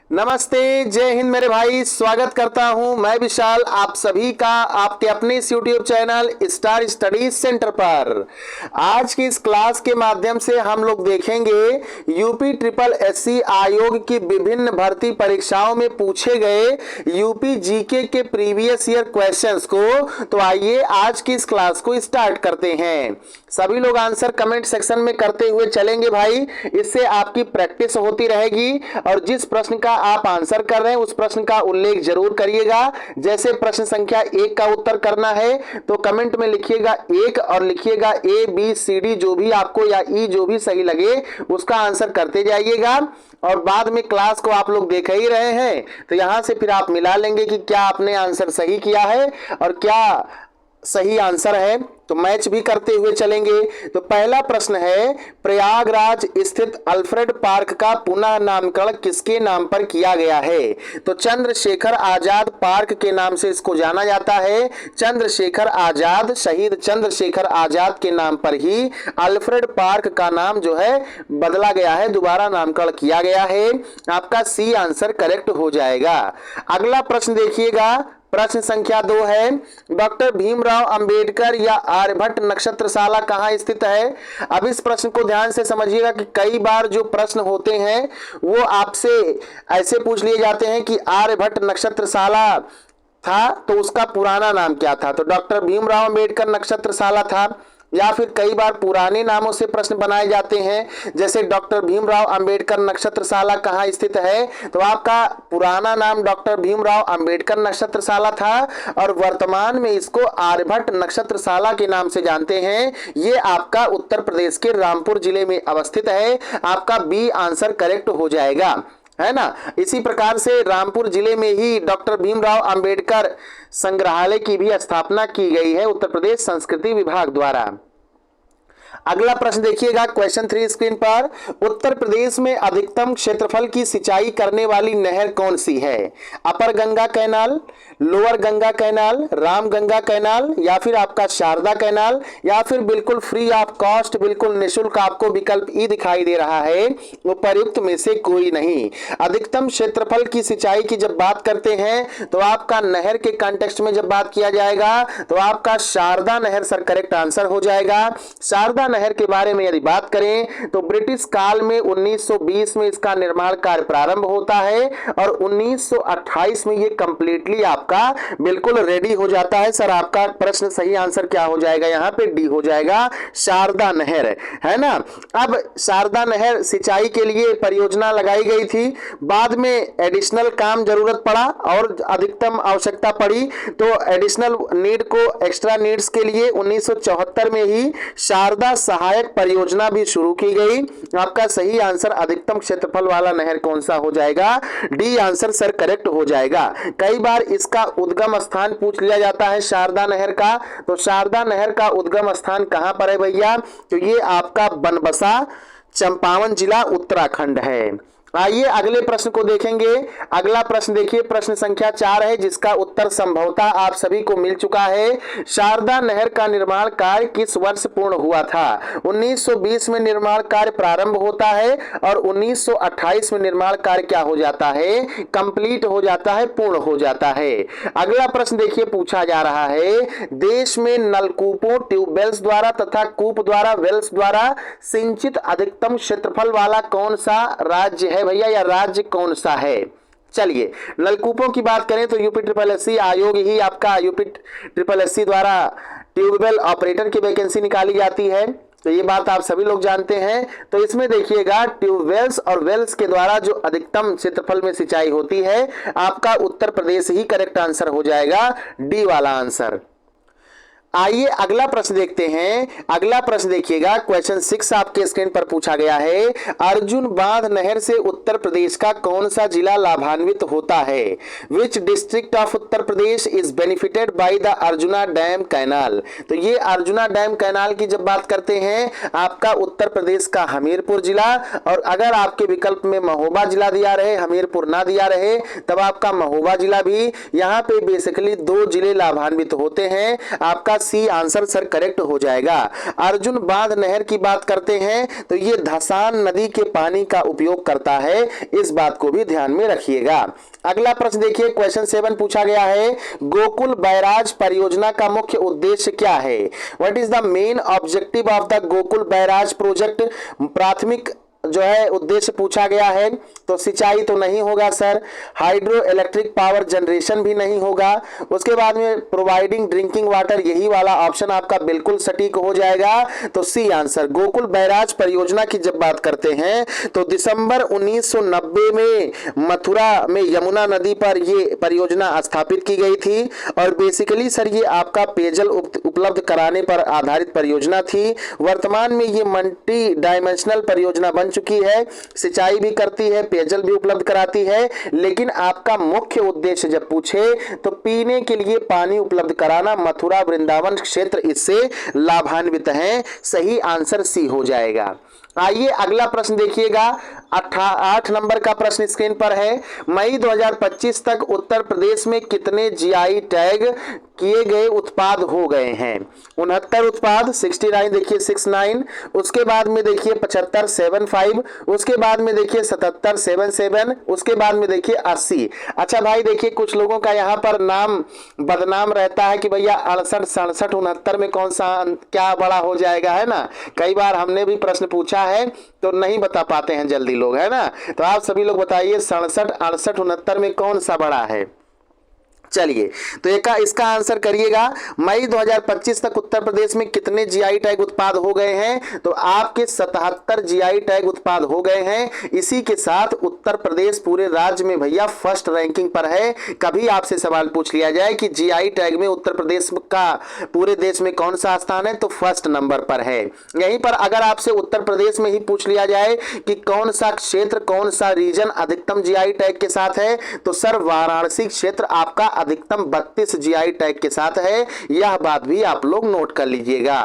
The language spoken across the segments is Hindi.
नमस्ते, जय हिंद मेरे भाई। स्वागत करता हूं मैं विशाल आप सभी का आपके अपने इस YouTube channel star studies centre पर। आज की इस क्लास के माध्यम से हम लोग देखेंगे यूपी ट्रिपल एससी आयोग की विभिन्न भर्ती परीक्षाओं में पूछे गए यूपी जीके के प्रीवियस ईयर क्वेश्चंस को। तो आइए आज की इस क्लास को स्टार्ट करते हैं। सभी लोग आंसर कमेंट सेक्शन में करते हुए चलेंगे भाई, इससे आपकी प्रैक्टिस होती रहेगी। और जिस प्रश्न का आप आंसर कर रहे हैं उस प्रश्न का उल्लेख जरूर करिएगा। जैसे प्रश्न संख्या 1 का उत्तर करना है तो कमेंट में लिखिएगा 1 और लिखिएगा ए बी सी डी जो भी आपको या ई जो भी सही लगे उसका आंसर करते जाइएगा। और बाद में क्लास को आप लोग देख ही रहे हैं तो यहां से फिर आप मिला लेंगे कि क्या आपने आंसर सही किया है और क्या सही आंसर है, तो मैच भी करते हुए चलेंगे। तो पहला प्रश्न है, प्रयागराज स्थित अल्फ्रेड पार्क का पुनः नामकरण किसके नाम पर किया गया है? तो चंद्रशेखर आजाद पार्क के नाम से इसको जाना जाता है। चंद्रशेखर आजाद, शहीद चंद्रशेखर आजाद के नाम पर ही अल्फ्रेड पार्क का नाम जो है बदला गया है, दोबारा नामकरण किया गया है। आपका सी आंसर करेक्ट हो जाएगा। अगला प्रश्न देखिएगा, प्रश्न संख्या 2 है, डॉक्टर भीमराव अंबेडकर या आर्यभट्ट नक्षत्रशाला कहाँ स्थित है? अब इस प्रश्न को ध्यान से समझिएगा कि कई बार जो प्रश्न होते हैं वो आपसे ऐसे पूछ लिए जाते हैं कि आर्यभट्ट नक्षत्रशाला था तो उसका पुराना नाम क्या था? तो डॉक्टर भीमराव अंबेडकर नक्षत्रशाला था। या फिर कई बार पुराने नामों से प्रश्न बनाए जाते हैं, जैसे डॉक्टर भीमराव अंबेडकर नक्षत्रशाला कहाँ स्थित है? तो आपका पुराना नाम डॉक्टर भीमराव अंबेडकर नक्षत्रशाला था और वर्तमान में इसको आर्यभट्ट नक्षत्रशाला के नाम से जानते हैं। ये आपका उत्तर प्रदेश के रामपुर जिले में अवस्थित है। आपका बी आंसर करेक्ट हो जाएगा, है ना। इसी प्रकार से रामपुर जिले में ही डॉक्टर भीमराव अंबेडकर संग्रहालय की भी स्थापना की गई है उत्तर प्रदेश संस्कृति विभाग द्वारा। अगला प्रश्न देखिएगा, क्वेश्चन 3 स्क्रीन पर, उत्तर प्रदेश में अधिकतम क्षेत्रफल की सिंचाई करने वाली नहर कौन सी है? Upper Ganga canal, lower Ganga canal, Ram Ganga canal या फिर आपका शारदा कैनाल या फिर बिल्कुल फ्री ऑफ कॉस्ट, बिल्कुल निःशुल्क आपको विकल्प ई दिखाई दे रहा है, उपर्युक्त में से कोई नहीं। अधिकतम क्षेत्रफल की सिंचाई की जब बात करते हैं तो आपका नहर के कॉन्टेक्स्ट में जब बात किया जाएगा तो आपका शारदा नहर सर करेक्ट आंसर हो जाएगा। शारदा नहर के बारे में यदि बात करें तो ब्रिटिश काल में 1920 में इसका निर्माण कार्य प्रारंभ होता है और 1928 में ये कंप्लीटली आपका बिल्कुल रेडी हो जाता है। सर आपका प्रश्न सही आंसर क्या हो जाएगा? यहाँ पे डी हो जाएगा, शारदा नहर, है ना। अब शारदा नहर सिंचाई के लिए परियोजना लगाई गई थी, बाद में एडिशनल काम जरूरत पड़ा और अधिकतम आवश्यकता पड़ी तो एडिशनल नीड को एक्स्ट्रा नीड्स के लिए 1974 में ही शारदा सहायक परियोजना भी शुरू की गई। आपका सही आंसर अधिकतम क्षेत्रफल वाला नहर कौन सा हो जाएगा? डी आंसर सर करेक्ट हो जाएगा। कई बार इसका उद्गम स्थान पूछ लिया जाता है शारदा नहर का, तो शारदा नहर का उद्गम स्थान कहां पर है भैया? तो ये आपका बनबसा, चंपावत जिला, उत्तराखंड है। आइए अगले प्रश्न को देखेंगे। अगला प्रश्न देखिए, प्रश्न संख्या 4 है जिसका उत्तर संभवतः आप सभी को मिल चुका है। शारदा नहर का निर्माण कार्य किस वर्ष पूर्ण हुआ था? 1920 में निर्माण कार्य प्रारंभ होता है और 1928 में निर्माण कार्य क्या हो जाता है? कंप्लीट हो जाता है, पूर्ण हो जाता है। अगला प्रश्न देखिए, पूछा जा रहा है, देश में नलकूपों, ट्यूबवेल्स द्वारा तथा कूप द्वारा, वेल्स द्वारा सिंचित अधिकतम क्षेत्रफल वाला कौन सा राज्य है भैया, या राज्य कौन सा है? चलिए नलकूपों की बात करें तो यूपी ट्रिपल एससी आयोग ही आपका यूपी ट्रिपल एससी द्वारा ट्यूबवेल ऑपरेटर की वैकेंसी निकाली जाती है, तो ये बात आप सभी लोग जानते हैं। तो इसमें देखिएगा ट्यूबवेल्स और वेल्स के द्वारा जो अधिकतम क्षेत्रफल में सिंचाई होती है, आपका उत्तर प्रदेश ही करेक्ट आंसर हो जाएगा, डी वाला आंसर। आइए अगला प्रश्न देखते हैं। अगला प्रश्न देखिएगा, क्वेश्चन 6 आपके स्क्रीन पर पूछा गया है, अर्जुन बांध नहर से उत्तर प्रदेश का कौन सा जिला लाभान्वित होता है? Which district of Uttar Pradesh is benefited by the arjuna dam canal? तो ये अर्जुना डैम कैनाल की जब बात करते हैं आपका उत्तर प्रदेश का हमीरपुर जिला, और अगर आपके विकल्प में महोबा जिला दिया रहे, हमीरपुर ना दिया रहे, तब आपका महोबा जिला भी। यहाँ पे बेसिकली 2 जिले लाभान्वित होते हैं, आपका सी आंसर सर करेक्ट हो जाएगा। अर्जुन बांध नहर की बात करते हैं तो ये धसान नदी के पानी का उपयोग करता है, इस बात को भी ध्यान में रखिएगा। अगला प्रश्न देखिए, क्वेश्चन 7 पूछा गया है, गोकुल बैराज परियोजना का मुख्य उद्देश्य क्या है? What is the main objective of the Gokul barrage project? प्राथमिक जो है उद्देश्य पूछा गया है, तो सिंचाई तो नहीं होगा sir, hydro electric power generation भी नहीं होगा, उसके बाद में प्रोवाइडिंग ड्रिंकिंग वाटर, यही वाला ऑप्शन आपका बिल्कुल सटीक हो जाएगा। तो सी आंसर। गोकुल बैराज परियोजना की जब बात करते हैं तो दिसंबर 1990 में मथुरा में यमुना नदी पर ये परियोजना स्थापित की गई थी और बेसिकली सर ये आपका पेयजल उपलब्ध कराने पर आधारित परियोजना थी। वर्तमान में ये मल्टी डायमेंशनल परियोजना बन चुकी है, सिंचाई भी करती है, पेयजल भी उपलब्ध कराती है, लेकिन आपका मुख्य उद्देश्य जब पूछे तो पीने के लिए पानी उपलब्ध कराना। मथुरा वृंदावन क्षेत्र इससे लाभान्वित हैं, सही आंसर सी हो जाएगा। आइए अगला प्रश्न देखिएगा, 8 नंबर का प्रश्न स्क्रीन पर है। मई 2025 तक उत्तर प्रदेश में कितने जीआई टैग किए गए उत्पाद हो गए हैं? 69 उत्पाद, 69 देखिए 69, उसके बाद में देखिए 75 75, उसके बाद में देखिए 77 77, उसके बाद में देखिए 80। अच्छा भाई देखिए कुछ लोगों का यहाँ पर नाम बदनाम रहता है कि भैया 68 67 69 में कौन सा क्या बड़ा हो जाएगा, है ना। कई बार हमने भी प्रश्न पूछा है तो नहीं बता पाते हैं जल्दी लोग, है ना। तो आप सभी लोग बताइए 67 68 69 में कौन सा बड़ा है? चलिए तो इसका आंसर करिएगा। मई 2025 तक उत्तर प्रदेश में कितने जीआई टैग उत्पाद हो गए हैं? तो आपके 77 जीआई टैग उत्पाद हो गए हैं। इसी के साथ उत्तर प्रदेश पूरे राज्य में भैया फर्स्ट रैंकिंग पर है। कभी आपसे सवाल पूछ लिया जाए कि जीआई टैग में उत्तर प्रदेश का पूरे देश में कौन सा स्थान है, तो फर्स्ट नंबर पर है। यहीं पर अगर आपसे उत्तर प्रदेश में ही पूछ लिया जाए कि कौन सा क्षेत्र, कौन सा रीजन अधिकतम जीआई टैग के साथ है, तो सर वाराणसी क्षेत्र आपका अधिकतम 32 जीआई टैग के साथ है। यह बात भी आप लोग नोट कर लीजिएगा।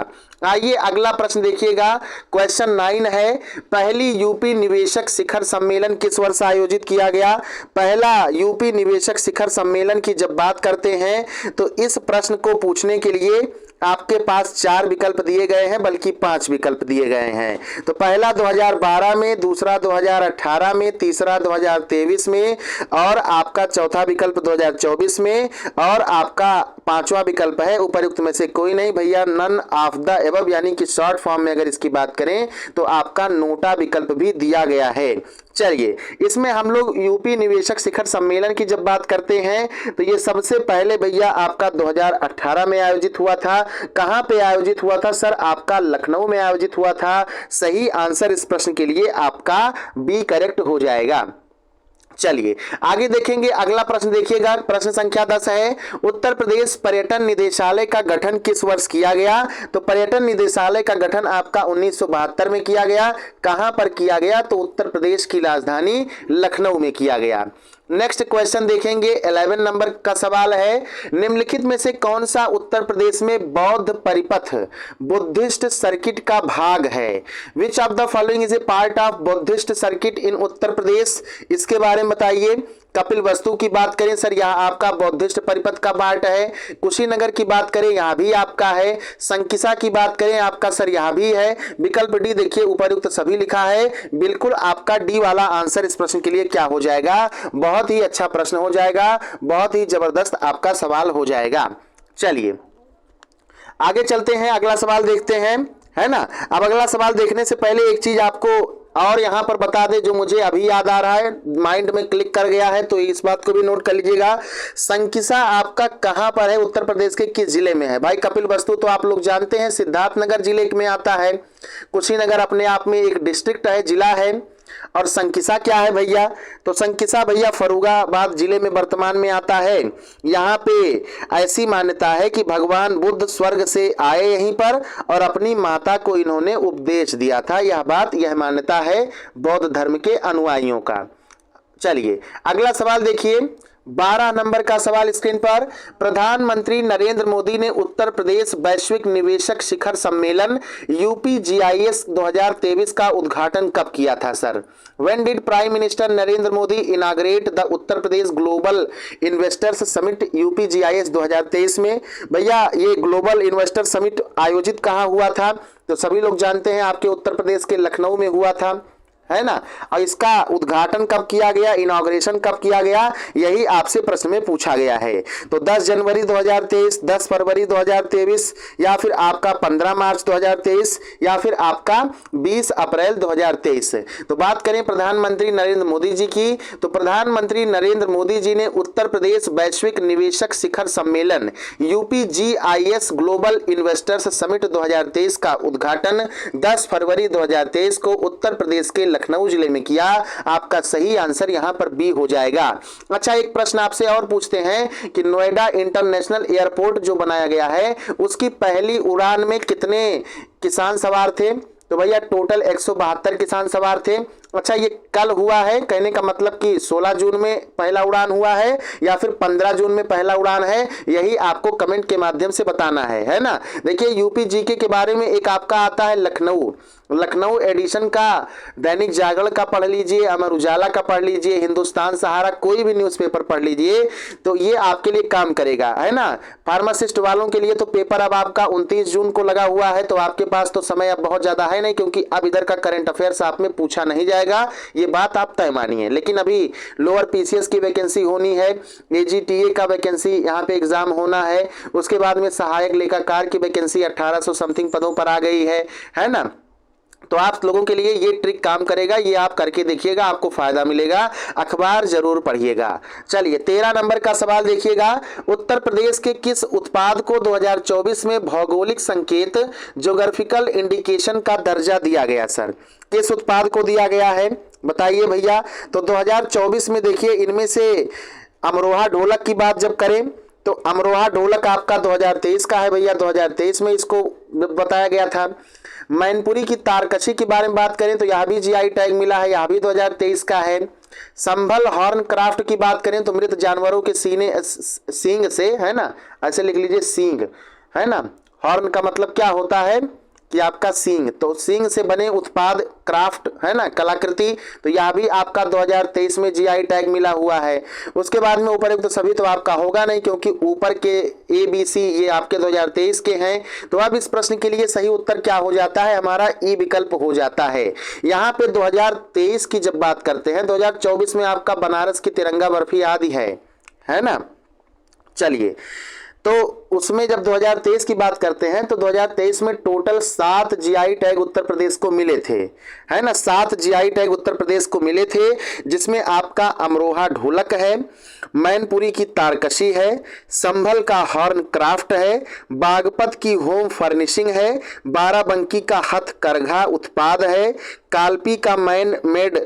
आइए अगला प्रश्न देखिएगा, क्वेश्चन 9 है, पहली यूपी निवेशक शिखर सम्मेलन किस वर्ष आयोजित किया गया? पहला यूपी निवेशक शिखर सम्मेलन की जब बात करते हैं तो इस प्रश्न को पूछने के लिए आपके पास 4 विकल्प दिए गए हैं, बल्कि 5 विकल्प दिए गए हैं। तो पहला 2012 में, दूसरा 2018 में, तीसरा 2023 में और आपका चौथा विकल्प 2024 में और आपका 5वां विकल्प है उपर्युक्त में से कोई नहीं भैया, नन ऑफ द एबव, यानी कि शॉर्ट फॉर्म में अगर इसकी बात करें तो आपका नोटा विकल्प भी दिया गया है। चलिए इसमें हम लोग यूपी निवेशक शिखर सम्मेलन की जब बात करते हैं तो ये सबसे पहले भैया आपका 2018 में आयोजित हुआ था। कहां पे आयोजित हुआ था सर? आपका लखनऊ में आयोजित हुआ था। सही आंसर इस प्रश्न के लिए आपका बी करेक्ट हो जाएगा। चलिए आगे देखेंगे, अगला प्रश्न देखिएगा, प्रश्न संख्या 10 है, उत्तर प्रदेश पर्यटन निदेशालय का गठन किस वर्ष किया गया? तो पर्यटन निदेशालय का गठन आपका 1972 में किया गया। कहां पर किया गया? तो उत्तर प्रदेश की राजधानी लखनऊ में किया गया। नेक्स्ट क्वेश्चन देखेंगे, 11 नंबर का सवाल है, निम्नलिखित में से कौन सा उत्तर प्रदेश में बौद्ध परिपथ बुद्धिस्ट सर्किट का भाग है? Which of the following is a part of Buddhist circuit in Uttar Pradesh? इसके बारे में बताइए। कपिल वस्तु की बात करें सर, यहाँ आपका बौद्धिस्ट परिपथ का पार्ट है। कुशीनगर की बात करें यहाँ भी आपका है। संकिसा की बात करें आपका सर यहाँ भी है। विकल्प डी देखिए उपर्युक्त सभी लिखा है, बिल्कुल आपका डी वाला आंसर इस प्रश्न के लिए क्या हो जाएगा? बहुत ही अच्छा प्रश्न हो जाएगा, बहुत ही जबरदस्त आपका सवाल हो जाएगा। चलिए आगे चलते हैं, अगला सवाल देखते हैं, है ना। अब अगला सवाल देखने से पहले एक चीज आपको और यहां पर बता दे जो मुझे अभी याद आ रहा है, माइंड में क्लिक कर गया है, तो इस बात को भी नोट कर लीजिएगा। संकिसा आपका कहां पर है? उत्तर प्रदेश के किस जिले में है? भाई कपिल वस्तु तो आप लोग जानते हैं सिद्धार्थनगर जिले में आता है। कुशीनगर अपने आप में एक डिस्ट्रिक्ट है, जिला है। और संकिसा क्या है भैया? तो संकिसा भैया फर्रुखाबाद जिले में वर्तमान में आता है। यहाँ पे ऐसी मान्यता है कि भगवान बुद्ध स्वर्ग से आए यहीं पर और अपनी माता को इन्होंने उपदेश दिया था। यह मान्यता है बौद्ध धर्म के अनुयायियों का। चलिए अगला सवाल देखिए, 12 नंबर का सवाल स्क्रीन पर, प्रधानमंत्री नरेंद्र मोदी ने उत्तर प्रदेश वैश्विक निवेशक शिखर सम्मेलन यूपीजीआईएस 2023 का उद्घाटन कब किया था sir? When did prime minister Narendra Modi inaugurate the Uttar Pradesh global investors summit UPGIS 2023 में? भैया ये ग्लोबल इन्वेस्टर समिट आयोजित कहाँ हुआ था? तो सभी लोग जानते हैं आपके उत्तर प्रदेश के लखनऊ में हुआ था, है ना। और इसका उद्घाटन कब किया गया, इनॉग्रेशन कब किया गया, यही आपसे प्रश्न में पूछा गया है। तो 10 जनवरी 2023, 10 फरवरी 2023, या फिर आपका 15 मार्च 2023, या फिर आपका 20 अप्रैल 2023। तो बात करें प्रधानमंत्री नरेंद्र मोदी जी की, तो प्रधानमंत्री नरेंद्र मोदी जी ने उत्तर प्रदेश वैश्विक निवेशक शिखर सम्मेलन यूपीजीआईएस ग्लोबल इन्वेस्टर्स समिट 2023 का उद्घाटन 10 फरवरी 2023 को उत्तर प्रदेश के लखनऊ जिले में किया। आपका सही आंसर यहां पर बी हो जाएगा। अच्छा, एक प्रश्न आपसे और पूछते हैं कि नोएडा इंटरनेशनल एयरपोर्ट जो बनाया गया है उसकी पहली उड़ान में कितने किसान सवार थे? तो भैया टोटल 172 किसान सवार थे। अच्छा, ये कल हुआ है, कहने का मतलब कि 16 जून में पहला उड़ान हुआ है या फिर 15 जून में पहला उड़ान है, यही आपको कमेंट के माध्यम से बताना है ना। देखिए यूपीजीके के बारे में एक आपका आता है लखनऊ एडिशन का, दैनिक जागरण का पढ़ लीजिए, अमर उजाला का पढ़ लीजिए, हिंदुस्तान सहारा, कोई भी न्यूज़पेपर पढ़ लीजिए, तो ये आपके लिए काम करेगा, है ना। फार्मासिस्ट वालों के लिए तो पेपर अब आपका 29 जून को लगा हुआ है, तो आपके पास तो समय अब बहुत ज़्यादा है नहीं, क्योंकि अब इधर का करंट अफेयर्स आप में पूछा नहीं जाएगा, ये बात आप तय मानिए। लेकिन अभी लोअर पीसीएस की वैकेंसी होनी है, एजीटीए का वैकेंसी यहाँ पे एग्जाम होना है, उसके बाद में सहायक लेखाकार की वैकेंसी 1800 समथिंग पदों पर आ गई है ना। तो आप लोगों के लिए ये ट्रिक काम करेगा, ये आप करके देखिएगा, आपको फायदा मिलेगा। अखबार जरूर पढ़िएगा। चलिए 13 नंबर का सवाल देखिएगा, उत्तर प्रदेश के किस उत्पाद को 2024 में भौगोलिक संकेत ज्योग्राफिकल इंडिकेशन का दर्जा दिया गया सर? किस उत्पाद को दिया गया है बताइए भैया। तो 2024 में देखिए, इनमें से अमरोहा ढोलक की बात जब करें तो अमरोहा ढोलक आपका 2023 का है भैया, 2023 में इसको बताया गया था। मैनपुरी की तारकशी के बारे में बात करें तो यह भी जीआई टैग मिला है, यह भी 2023 का है। संभल हॉर्न क्राफ्ट की बात करें तो मृत जानवरों के सींग से, है ना, ऐसे लिख लीजिए सींग, है ना। हॉर्न का मतलब क्या होता है कि आपका सींग, तो सींग से बने उत्पाद क्राफ्ट, है ना, कलाकृति, तो यह भी आपका 2023 में जीआई टैग मिला हुआ है। उसके बाद में ऊपर तो सभी तो आपका होगा नहीं, क्योंकि ऊपर के ABC ये आपके 2023 के हैं। तो अब इस प्रश्न के लिए सही उत्तर क्या हो जाता है, हमारा ई विकल्प हो जाता है। यहाँ पे 2023 की जब बात करते हैं, 2024 में आपका बनारस की तिरंगा बर्फी आदि है ना। चलिए, तो उसमें जब 2023 की बात करते हैं तो 2023 में total 7 GI tag Uttar Pradesh को मिले थे, है ना। 7 जीआई टैग उत्तर प्रदेश को मिले थे, जिसमें आपका अमरोहा ढोलक है, मैनपुरी की तारकशी है, संभल का हॉर्न क्राफ्ट है, बागपत की होम फर्निशिंग है, बाराबंकी का हथकरघा उत्पाद है, कालपी का मैन मेड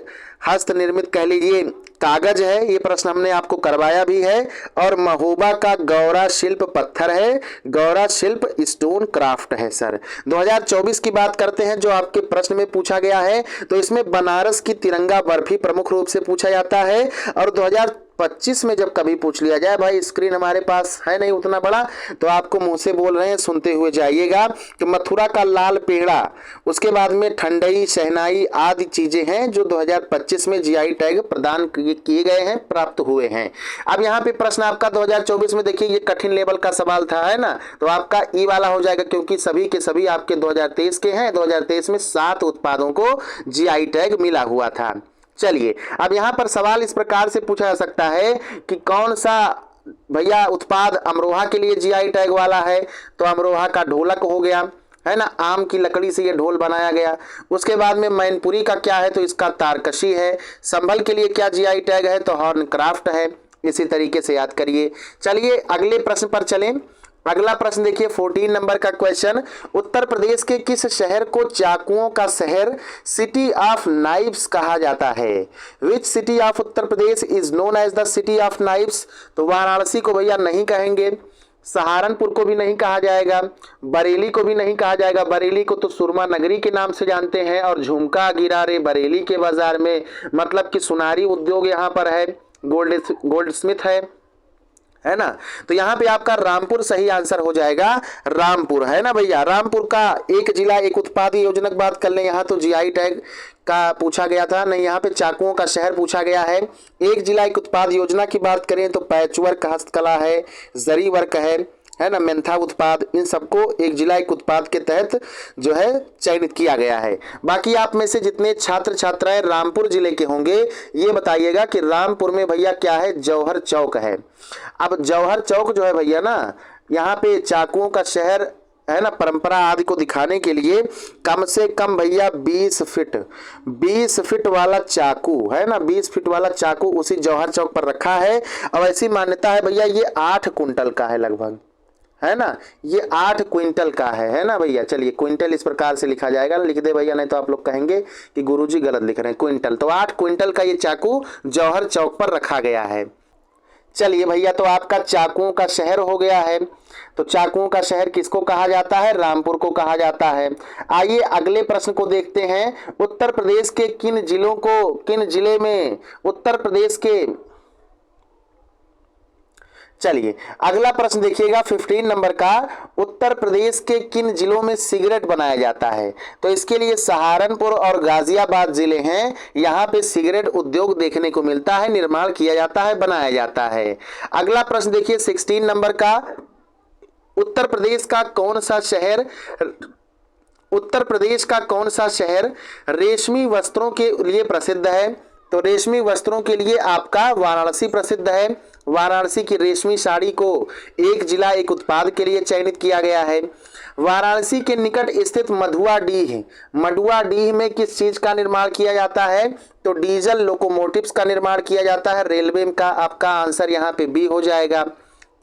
हस्त निर्मित कह लीजिए कागज है, ये प्रश्न हमने आपको करवाया भी है, और महोबा का गौरा शिल्प पत्थर है, गौरा शिल्प स्टोन क्राफ्ट है सर। 2024 की बात करते हैं जो आपके प्रश्न में पूछा गया है, तो इसमें बनारस की तिरंगा बर्फी प्रमुख रूप से पूछा जाता है। और 2025 में जब कभी पूछ लिया जाए, भाई स्क्रीन हमारे पास है नहीं उतना बड़ा, तो आपको मुंह से बोल रहे हैं, सुनते हुए जाइएगा कि मथुरा का लाल पेड़ा, उसके बाद में ठंडई, शहनाई आदि चीजें हैं जो 2025 में जीआई टैग प्रदान किए गए हैं, प्राप्त हुए हैं। अब यहाँ पे प्रश्न आपका 2024 में देखिए, ये कठिन लेवल का सवाल था, है ना, तो आपका ई वाला हो जाएगा, क्योंकि सभी के सभी आपके 2023 के हैं। 2023 में 7 उत्पादों को जीआई टैग मिला हुआ था। चलिए, अब यहाँ पर सवाल इस प्रकार से पूछा जा सकता है कि कौन सा भैया उत्पाद अमरोहा के लिए जीआई टैग वाला है, तो अमरोहा का ढोलक हो गया, है ना, आम की लकड़ी से ये ढोल बनाया गया। उसके बाद में मैनपुरी का क्या है, तो इसका तारकशी है। संभल के लिए क्या जीआई टैग है, तो हॉर्न क्राफ्ट है। इसी तरीके से याद करिए। चलिए अगले प्रश्न पर चलें। अगला प्रश्न देखिए 14 नंबर का क्वेश्चन, उत्तर प्रदेश के किस शहर को चाकुओं का शहर, सिटी ऑफ नाइव्स कहा जाता है? Which city of Uttar Pradesh is known as the city of knives? तो वाराणसी को भैया नहीं कहेंगे, सहारनपुर को भी नहीं कहा जाएगा, बरेली को भी नहीं कहा जाएगा। बरेली को तो सुरमा नगरी के नाम से जानते हैं, और झुमका गिरा रे बरेली के बाजार में, मतलब कि सुनारी उद्योग यहाँ पर है। गोल्ड स्मिथ है ना। तो यहाँ पे आपका रामपुर सही आंसर हो जाएगा, रामपुर, है ना भैया। रामपुर का एक जिला एक उत्पाद योजना की बात कर लें, यहाँ तो जीआई टैग का पूछा गया था, नहीं यहाँ पे चाकुओं का शहर पूछा गया है। एक जिला एक उत्पाद योजना की बात करें तो पैचवर्क हस्तकला है, जरी वर्क है ना, मेंथा उत्पाद, इन सबको एक जिला एक उत्पाद के तहत जो है चयनित किया गया है। बाकी आप में से जितने छात्र छात्राएं रामपुर जिले के होंगे ये बताइएगा कि रामपुर में भैया क्या है, जौहर चौक है। अब जौहर चौक जो है भैया ना, यहाँ पे चाकुओं का शहर है ना, परंपरा आदि को दिखाने के लिए कम से कम भैया 20 फीट वाला चाकू है ना, 20 फीट वाला चाकू उसी जौहर चौक पर रखा है। और ऐसी मान्यता है भैया ये 8 कुंटल का है लगभग, है ना, ये 8 क्विंटल का है ना भैया। चलिए क्विंटल इस प्रकार से लिखा जाएगा, लिख दे भैया, नहीं तो आप लोग कहेंगे कि गुरुजी गलत लिख रहे हैं। क्विंटल, तो 8 क्विंटल का ये चाकू जौहर चौक पर रखा गया है। चलिए भैया, तो आपका चाकुओं का शहर हो गया है। तो चाकुओं का शहर किसको कहा जाता है, रामपुर को कहा जाता है। आइए अगले प्रश्न को देखते हैं। उत्तर प्रदेश के किन जिले में उत्तर प्रदेश के, चलिए अगला प्रश्न देखिएगा 15 नंबर का, उत्तर प्रदेश के किन जिलों में सिगरेट बनाया जाता है। तो इसके लिए सहारनपुर और गाजियाबाद जिले हैं, यहाँ पे सिगरेट उद्योग देखने को मिलता है, निर्माण किया जाता है, बनाया जाता है। अगला प्रश्न देखिए 16 नंबर का, उत्तर प्रदेश का कौन सा शहर रेशमी वस्त्रों के लिए प्रसिद्ध है। तो रेशमी वस्त्रों के लिए आपका वाराणसी प्रसिद्ध है। वाराणसी की रेशमी साड़ी को एक जिला एक उत्पाद के लिए चयनित किया गया है। वाराणसी के निकट स्थित मडुआ डीह में किस चीज का निर्माण किया जाता है। तो डीजल लोकोमोटिव्स का निर्माण किया जाता है। रेलवे का आपका आंसर यहाँ पे बी हो जाएगा।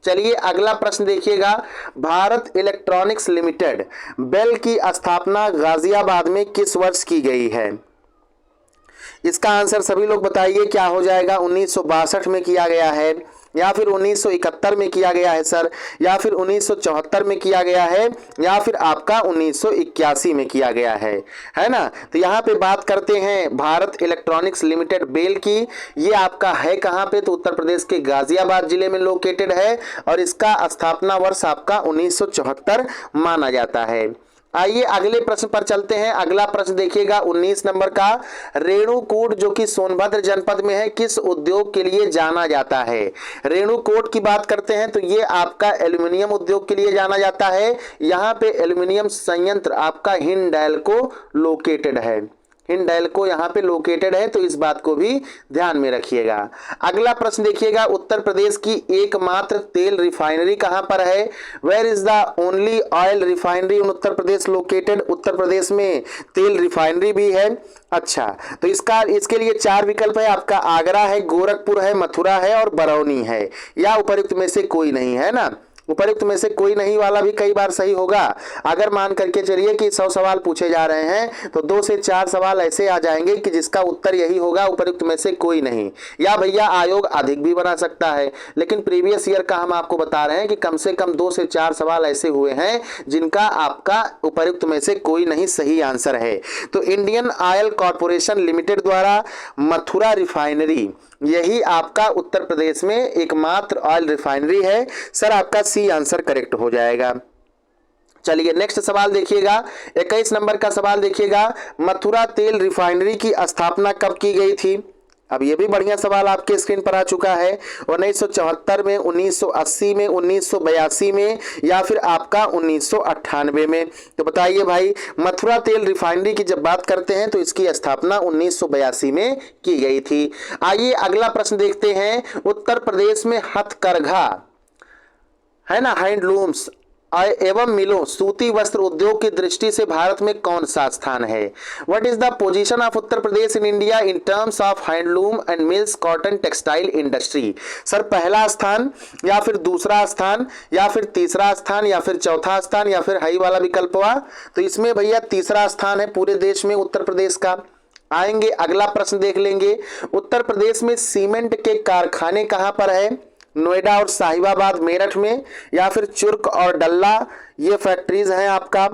चलिए अगला प्रश्न देखिएगा, भारत इलेक्ट्रॉनिक्स लिमिटेड बेल की स्थापना गाजियाबाद में किस वर्ष की गई है। इसका आंसर सभी लोग बताइए क्या हो जाएगा। 1962 में किया गया है, या फिर 1971 में किया गया है सर, या फिर 1974 में किया गया है, या फिर आपका 1981 में किया गया है ना। तो यहाँ पे बात करते हैं भारत इलेक्ट्रॉनिक्स लिमिटेड बेल की, ये आपका है कहाँ पे, तो उत्तर प्रदेश के गाजियाबाद जिले में लोकेटेड है, और इसका स्थापना वर्ष आपका 1974 माना जाता है। आइए अगले प्रश्न पर चलते हैं। अगला प्रश्न देखिएगा 19 नंबर का, रेणुकूट जो कि सोनभद्र जनपद में है किस उद्योग के लिए जाना जाता है। रेणुकूट की बात करते हैं तो ये आपका एल्यूमिनियम उद्योग के लिए जाना जाता है। यहाँ पे एल्यूमिनियम संयंत्र आपका हिंडैल्को लोकेटेड है, हिंडैल्को यहाँ पे लोकेटेड है, तो इस बात को भी ध्यान में रखिएगा। अगला प्रश्न देखिएगा, उत्तर प्रदेश की एकमात्र तेल रिफाइनरी कहाँ पर है। Where is the only oil refinery in Uttar Pradesh located. Uttar Pradesh में तेल रिफाइनरी भी है। अच्छा, तो इसके लिए 4 विकल्प है आपका, आगरा है, गोरखपुर है, मथुरा है और बरौनी है, या उपयुक्त में से कोई नहीं, है ना। उपयुक्त में से कोई नहीं वाला भी कई बार सही होगा। अगर मान करके चलिए कि 100 सवाल पूछे जा रहे हैं तो 2 से 4 सवाल ऐसे आ जाएंगे कि जिसका उत्तर यही होगा, उपयुक्त में से कोई नहीं। या भैया आयोग अधिक भी बना सकता है, लेकिन प्रीवियस ईयर का हम आपको बता रहे हैं कि कम से कम 2 से 4 सवाल ऐसे हुए हैं जिनका आपका उपयुक्त में से कोई नहीं सही आंसर है। तो इंडियन ऑयल कॉर्पोरेशन लिमिटेड द्वारा मथुरा रिफाइनरी, यही आपका उत्तर प्रदेश में एकमात्र ऑयल रिफाइनरी है। सर आपका सी आंसर करेक्ट हो जाएगा। चलिए नेक्स्ट सवाल देखिएगा, 21 नंबर का सवाल देखिएगा, मथुरा तेल रिफाइनरी की स्थापना कब की गई थी। अब ये भी बढ़िया सवाल आपके स्क्रीन पर आ चुका है। 1974 में, 1980 में, 1982 में, या फिर आपका 1998 में। तो बताइए भाई, मथुरा तेल रिफाइनरी की जब बात करते हैं तो इसकी स्थापना 1982 में की गई थी। आइए अगला प्रश्न देखते हैं, उत्तर प्रदेश में हथकरघा है ना, हैंडलूम्स एवं मिलों, सूती वस्त्र उद्योग की दृष्टि से भारत में कौन सा स्थान है। What is the position of Uttar Pradesh in India in terms of handloom and mills cotton textile industry. Sir पहला स्थान, या फिर दूसरा स्थान, या फिर तीसरा स्थान, या फिर चौथा स्थान, या फिर हाई वाला विकल्प हुआ। तो इसमें भैया तीसरा स्थान है पूरे देश में उत्तर प्रदेश का। आएंगे अगला प्रश्न देख लेंगे, उत्तर प्रदेश में सीमेंट के कारखाने कहां पर है। नोएडा और साहिबाबाद मेरठ में, या फिर चुर्क और डल्ला, ये फैक्ट्रीज हैं आपका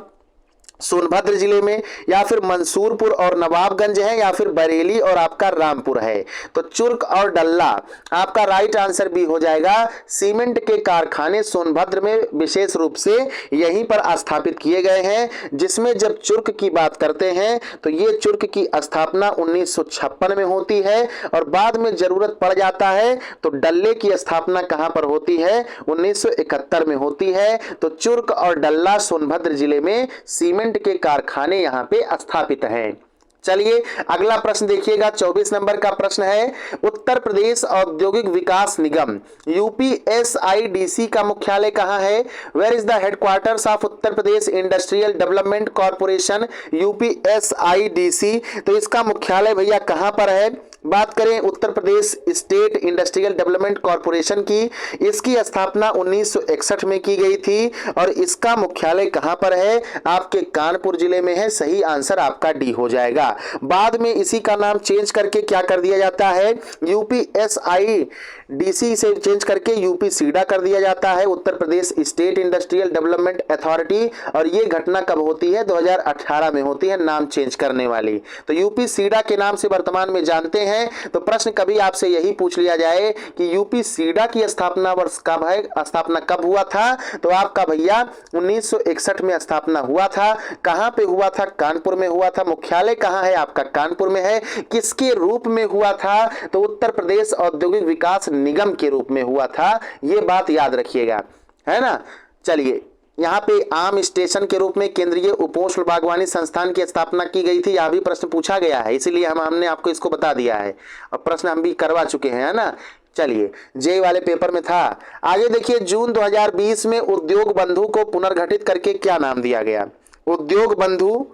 सोनभद्र जिले में, या फिर मंसूरपुर और नवाबगंज है, या फिर बरेली और आपका रामपुर है। तो चुर्क और डल्ला आपका राइट आंसर भी हो जाएगा। सीमेंट के कारखाने सोनभद्र में विशेष रूप से यहीं पर स्थापित किए गए हैं, जिसमें जब चुर्क की बात करते हैं तो ये चुर्क की स्थापना 1956 में होती है, और बाद में जरूरत पड़ जाता है तो डल्ले की स्थापना कहां पर होती है, 1971 में होती है। तो चुर्क और डल्ला सोनभद्र जिले में सीमेंट के कारखाने यहां पे स्थापित हैं। चलिए अगला प्रश्न देखिएगा, 24 नंबर का प्रश्न है, उत्तर प्रदेश औद्योगिक विकास निगम यूपीएसआईडीसी का मुख्यालय कहां है? Where is the headquarters of Uttar Pradesh industrial development corporation UPSIDC? तो इसका मुख्यालय भैया कहां पर है? बात करें Uttar Pradesh state industrial development corporation की, इसकी स्थापना 1961 में की गई थी, और इसका मुख्यालय कहां पर है? आपके कानपुर जिले में है। सही आंसर आपका डी हो जाएगा। बाद में इसी का नाम चेंज करके क्या कर दिया जाता है, यूपीएसआईडीसी से चेंज करके यूपीसीडा कर दिया जाता है, उत्तर Pradesh state industrial development authority. और ये घटना कब होती है? 2018 में होती है, नाम चेंज करने वाली। तो यूपीसीडा के नाम से वर्तमान में जानते हैं। तो प्रश्न कभी आपसे यही पूछ लिया जाए कि यूपीसीडा की स्थापना वर्ष कब है, स्थापना कब हुआ था, तो आपका भैया 1961 में स्थापना हुआ था। कहां पे हुआ था? कानपुर में हुआ था। मुख्यालय कहां है? आपका कानपुर में है। किसके रूप में हुआ था? तो उत्तर प्रदेश औद्योगिक विकास निगम के रूप में हुआ था। यह बात याद रखिएगा, है ना। चलिए यहाँ पे आम स्टेशन के रूप में केंद्रीय उपोष्ण बागवानी संस्थान की स्थापना की गई थी। यह भी प्रश्न पूछा गया है, इसीलिए हमने आपको इसको बता दिया है, और प्रश्न हम भी करवा चुके हैं, है ना। चलिए जे वाले पेपर में था। आगे देखिए, जून 2020 में उद्योग बंधु को पुनर्गठित करके क्या नाम दिया गया? उद्योग बंधु,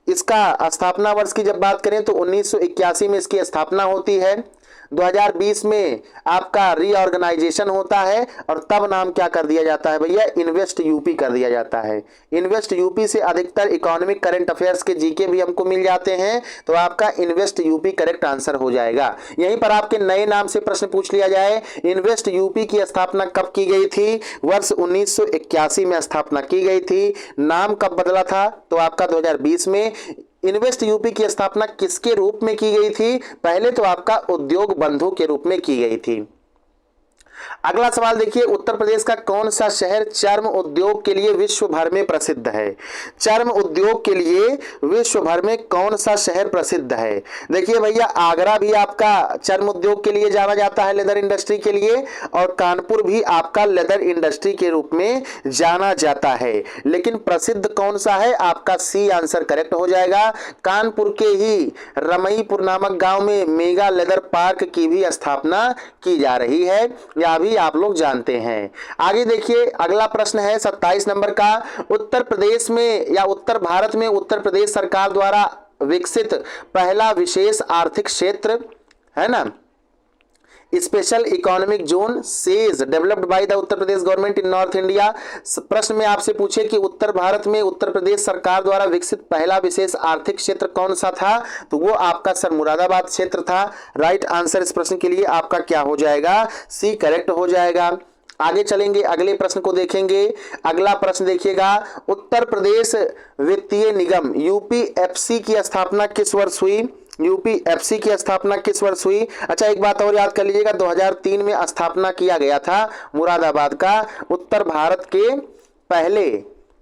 इसका स्थापना वर्ष की जब बात करें तो 1981 में इसकी स्थापना होती है। 2020 में आपका रीऑर्गेनाइजेशन होता है, और तब नाम क्या कर दिया जाता है भैया? इन्वेस्ट यूपी कर दिया जाता है। इन्वेस्ट यूपी से अधिकतर इकोनॉमिक करंट अफेयर्स के जीके भी हमको मिल जाते हैं, तो आपका इन्वेस्ट यूपी करेक्ट आंसर हो जाएगा। यहीं पर आपके नए नाम से प्रश्न पूछ लिया जाए, इन्वेस्ट यूपी की स्थापना कब की गई थी? वर्ष 1981 में स्थापना की गई थी। नाम कब बदला था? तो आपका 2020 में। इन्वेस्ट यूपी की स्थापना किसके रूप में की गई थी? पहले तो आपका उद्योग बंधु के रूप में की गई थी। अगला सवाल देखिए, उत्तर प्रदेश का कौन सा शहर चर्म उद्योग के लिए विश्व भर में प्रसिद्ध है? चर्म उद्योग के लिए विश्व भर में कौन सा शहर प्रसिद्ध है? देखिए भैया, आगरा भी आपका चर्म उद्योग के लिए जाना जाता है, लेदर इंडस्ट्री के लिए, और कानपुर भी आपका लेदर इंडस्ट्री के रूप में जाना जाता है। लेकिन प्रसिद्ध कौन सा है? आपका सी आंसर करेक्ट हो जाएगा। कानपुर के ही रमईपुर नामक गांव में मेगा लेदर पार्क की भी स्थापना की जा रही है, या भी आप लोग जानते हैं। आगे देखिए, अगला प्रश्न है 27 नंबर का, उत्तर प्रदेश में या उत्तर भारत में उत्तर प्रदेश सरकार द्वारा विकसित पहला विशेष आर्थिक क्षेत्र, है ना, special economic zone says developed by the Uttar Pradesh government in north India. प्रश्न में आपसे पूछे कि उत्तर भारत में उत्तर प्रदेश सरकार द्वारा विकसित पहला विशेष आर्थिक क्षेत्र कौन सा था, तो वो आपका सर मुरादाबाद क्षेत्र था। राइट आंसर इस प्रश्न के लिए आपका क्या हो जाएगा? सी करेक्ट हो जाएगा। आगे चलेंगे, अगले प्रश्न को देखेंगे। अगला प्रश्न देखिएगा, उत्तर प्रदेश वित्तीय निगम यूपीएफसी की स्थापना किस वर्ष हुई? यूपीएफसी की स्थापना किस वर्ष हुई? अच्छा, एक बात और याद कर लीजिएगा, 2003 में स्थापना किया गया था मुरादाबाद का, उत्तर भारत के पहले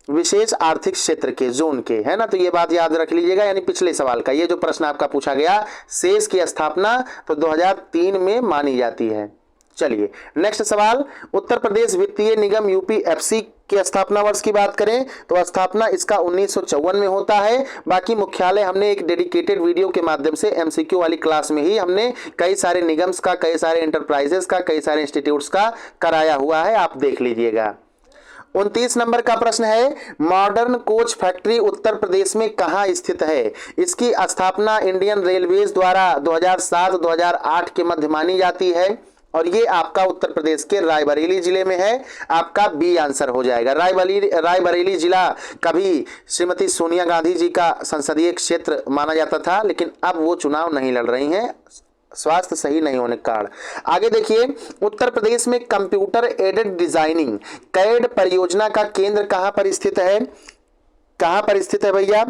विशेष आर्थिक क्षेत्र के जोन के, है ना। तो ये बात याद रख लीजिएगा, यानी पिछले सवाल का ये जो प्रश्न आपका पूछा गया, सेज की स्थापना तो 2003 में मानी जाती है। चलिए नेक्स्ट सवाल, उत्तर प्रदेश वित्तीय निगम यूपीएफसी की स्थापना वर्ष की बात करें तो स्थापना इसका 1954 में होता है। बाकी मुख्यालय हमने एक डेडिकेटेड वीडियो के माध्यम से एमसीक्यू वाली क्लास में ही हमने कई सारे निगम्स का, कई सारे एंटरप्राइजेस का, कई सारे इंस्टीट्यूट्स का कराया हुआ है, आप देख लीजिएगा। 29 नंबर का प्रश्न है, मॉडर्न कोच फैक्ट्री उत्तर प्रदेश में कहाँ स्थित है? इसकी स्थापना इंडियन रेलवेज द्वारा 2007-2008 के मध्य मानी जाती है, और ये आपका उत्तर प्रदेश के रायबरेली जिले में है। आपका बी आंसर हो जाएगा। रायबरेली जिला कभी श्रीमती सोनिया गांधी जी का संसदीय क्षेत्र माना जाता था, लेकिन अब वो चुनाव नहीं लड़ रही हैं, स्वास्थ्य सही नहीं होने के कारण। आगे देखिए, उत्तर प्रदेश में कंप्यूटर एडेड डिजाइनिंग कैड परियोजना का केंद्र कहां पर स्थित है? कहां पर स्थित है भैया,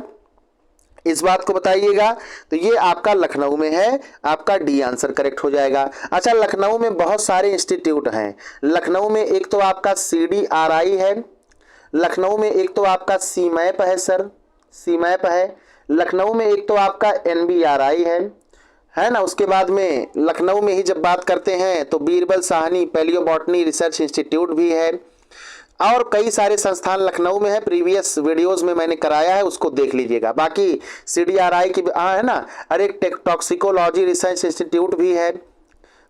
इस बात को बताइएगा। तो ये आपका लखनऊ में है, आपका डी आंसर करेक्ट हो जाएगा। अच्छा, लखनऊ में बहुत सारे इंस्टीट्यूट हैं। लखनऊ में एक तो आपका CDRI है, लखनऊ में एक तो आपका CMAP है सर, CMAP है। लखनऊ में एक तो आपका NBRI है ना। उसके बाद में लखनऊ में ही जब बात करते हैं तो Birbal Sahni palaeobotany research institute भी है, और कई सारे संस्थान लखनऊ में है। प्रीवियस वीडियोस में मैंने कराया है, उसको देख लीजिएगा। बाकी CDRI की है ना, अरे टॉक्सिकोलॉजी रिसर्च इंस्टीट्यूट भी है।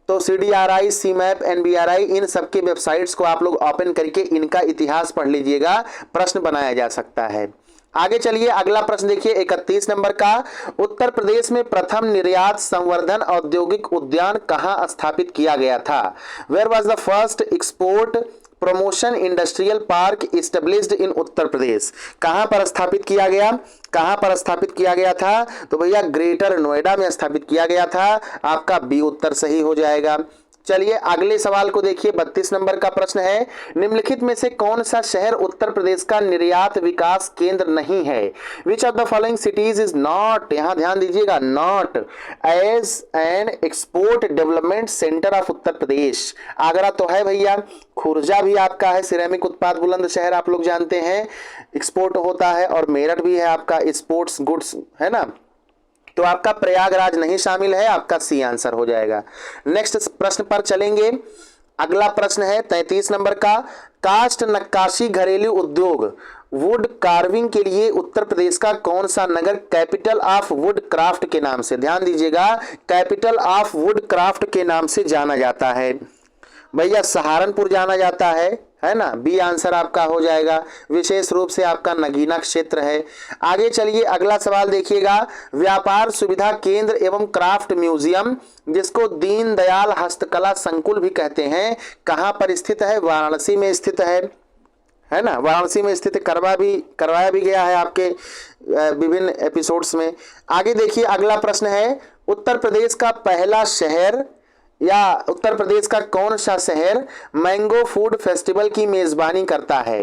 तो CDRI, CMAP, NBRI, इन सबके वेबसाइट्स को आप लोग ओपन करके इनका इतिहास पढ़ लीजिएगा, प्रश्न बनाया जा सकता है। आगे चलिए, अगला प्रश्न देखिए 31 नंबर का। उत्तर प्रदेश में प्रथम निर्यात संवर्धन औद्योगिक उद्यान कहां स्थापित किया गया था? Where was the first export promotion industrial park established in Uttar Pradesh? कहां पर स्थापित किया गया, कहां पर स्थापित किया गया था? तो भैया ग्रेटर नोएडा में स्थापित किया गया था। आपका बी उत्तर सही हो जाएगा। चलिए अगले सवाल को देखिए, 32 नंबर का प्रश्न है। निम्नलिखित में से कौन सा शहर उत्तर प्रदेश का निर्यात विकास केंद्र नहीं है? Which of the following cities is not, यहां ध्यान दीजिएगा, not as an export development centre of Uttar Pradesh? Agra तो है भैया, खुर्जा भी आपका है, सिरेमिक उत्पाद बुलंद शहर आप लोग जानते हैं, एक्सपोर्ट होता है, और मेरठ भी है आपका स्पोर्ट्स गुड्स, है ना। तो आपका प्रयागराज नहीं शामिल है, आपका सी आंसर हो जाएगा। नेक्स्ट प्रश्न पर चलेंगे। अगला प्रश्न है 33 नंबर का। काष्ठ नक्काशी घरेलू उद्योग वुड कार्विंग के लिए उत्तर प्रदेश का कौन सा नगर कैपिटल ऑफ वुड क्राफ्ट के नाम से, ध्यान दीजिएगा, कैपिटल ऑफ वुड क्राफ्ट के नाम से जाना जाता है? भैया सहारनपुर जाना जाता है ना। बी आंसर आपका हो जाएगा। विशेष रूप से आपका नगीना क्षेत्र है। आगे चलिए अगला सवाल देखिएगा। व्यापार सुविधा केंद्र एवं क्राफ्ट म्यूजियम, जिसको दीनदयाल हस्तकला संकुल भी कहते हैं, कहां पर स्थित है? वाराणसी में स्थित है ना। वाराणसी में स्थित करवाया भी गया है आपके विभिन्न एपिसोड्स में। आगे देखिए अगला प्रश्न है। उत्तर प्रदेश का पहला शहर या उत्तर प्रदेश का कौन सा शहर मैंगो फूड फेस्टिवल की मेजबानी करता है?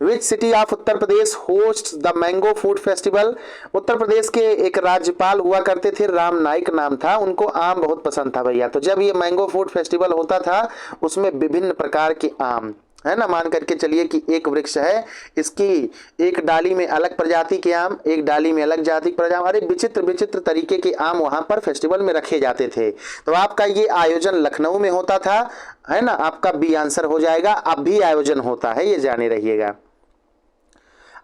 Which city of Uttar Pradesh host the mango food festival? Uttar Pradesh के एक राज्यपाल हुआ करते थे, राम नाईक नाम था, उनको आम बहुत पसंद था भैया। तो जब ये मैंगो फूड फेस्टिवल होता था उसमें विभिन्न प्रकार के आम, है ना, मान करके चलिए कि एक वृक्ष है, इसकी एक डाली में अलग प्रजाति के आम, एक डाली में अलग जाति के प्रजाति, अरे विचित्र विचित्र तरीके के आम वहां पर फेस्टिवल में रखे जाते थे। तो आपका ये आयोजन लखनऊ में होता था, है ना, आपका बी आंसर हो जाएगा। अब भी आयोजन होता है, ये जाने रहिएगा।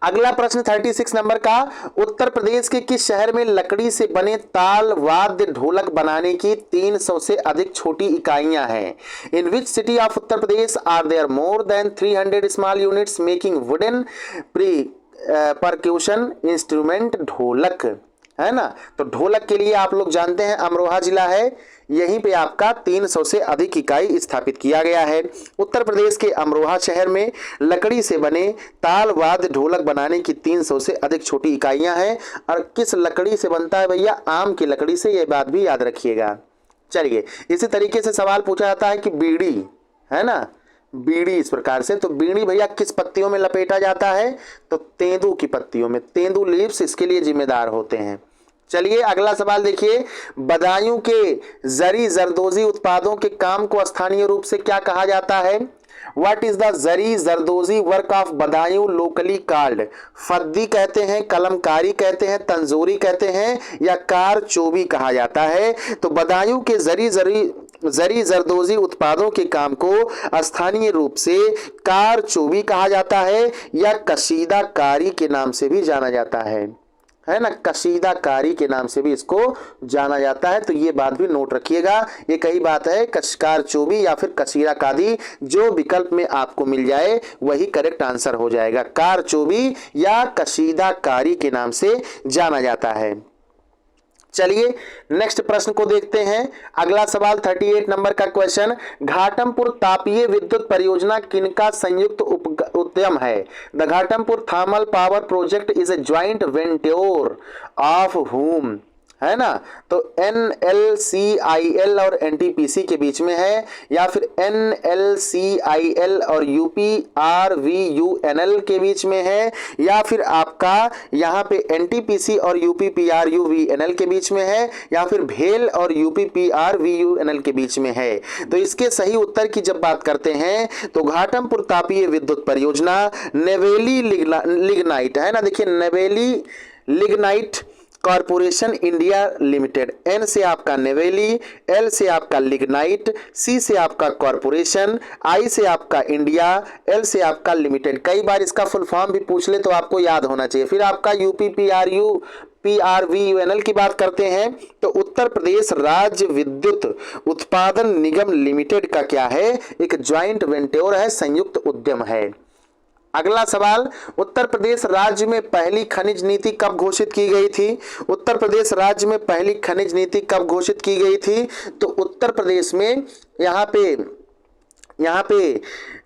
अगला प्रश्न 36 नंबर का। उत्तर प्रदेश के किस शहर में लकड़ी से बने ताल वाद्य ढोलक बनाने की 300 से अधिक छोटी इकाइयां हैं? In which city of Uttar Pradesh are there more than 300 small units making wooden percussion instrument dholak, है ना। तो ढोलक के लिए आप लोग जानते हैं अमरोहा जिला है, यहीं पे आपका 300 से अधिक इकाई स्थापित किया गया है। उत्तर प्रदेश के अमरोहा शहर में लकड़ी से बने ताल वाद्य ढोलक बनाने की 300 से अधिक छोटी इकाइयां हैं। और किस लकड़ी से बनता है भैया? आम की लकड़ी से, यह बात भी याद रखिएगा। चलिए इसी तरीके से सवाल पूछा जाता है कि बीड़ी, है ना, बीड़ी इस प्रकार से, तो बीड़ी भैया किस पत्तियों में लपेटा जाता है? तो तेंदू की पत्तियों में, तेंदू लीव्स इसके लिए जिम्मेदार होते हैं। चलिए अगला सवाल देखिए। बदायूं के जरी जरदोजी उत्पादों के काम को स्थानीय रूप से क्या कहा जाता है? What is the zari zardozi work of Badaun locally called? फद्दी कहते हैं, कलमकारी कहते हैं, तंजोरी कहते हैं, या कार चोबी कहा जाता है? तो बदायूं के जरी जरदोजी उत्पादों के काम को स्थानीय रूप से कार चोबी कहा जाता है, या कशीदा कारी के नाम से भी जाना जाता है ना, कशीदा कारी के नाम से भी इसको जाना जाता है। तो ये बात भी नोट रखिएगा। ये कई बात है, कशकार चोबी या फिर कशीदा कादी, जो विकल्प में आपको मिल जाए वही करेक्ट आंसर हो जाएगा। कार चोबी या कशीदा कारी के नाम से जाना जाता है। चलिए नेक्स्ट प्रश्न को देखते हैं। अगला सवाल 38 नंबर का क्वेश्चन। घाटमपुर तापीय विद्युत परियोजना किनका संयुक्त उद्यम है? The Ghatampur thermal power project is a joint venture of whom, है ना। तो NLCIL और NTPC के बीच में है, या फिर NLCIL और UPRVUNL के बीच में है, या फिर आपका यहाँ पे NTPC और UPPRUVNL के बीच में है, या फिर भेल और UPPRVUNL के बीच में है। तो इसके सही उत्तर की जब बात करते हैं तो घाटमपुर तापीय विद्युत परियोजना नेवेली लिग्नाइट, है ना। देखिए Neyveli lignite corporation India limited, N से आपका नेवेली, L से आपका लिग्नाइट, C से आपका कॉरपोरेशन, I से आपका इंडिया, L से आपका लिमिटेड। कई बार इसका फुल फॉर्म भी पूछ ले तो आपको याद होना चाहिए। फिर आपका UPPRVUNL की बात करते हैं तो उत्तर प्रदेश राज्य विद्युत उत्पादन निगम लिमिटेड का क्या है, एक ज्वाइंट वेंचर है, संयुक्त उद्यम है। अगला सवाल, उत्तर प्रदेश राज्य में पहली खनिज नीति कब घोषित की गई थी? उत्तर प्रदेश राज्य में पहली खनिज नीति कब घोषित की गई थी? तो उत्तर प्रदेश में यहाँ पे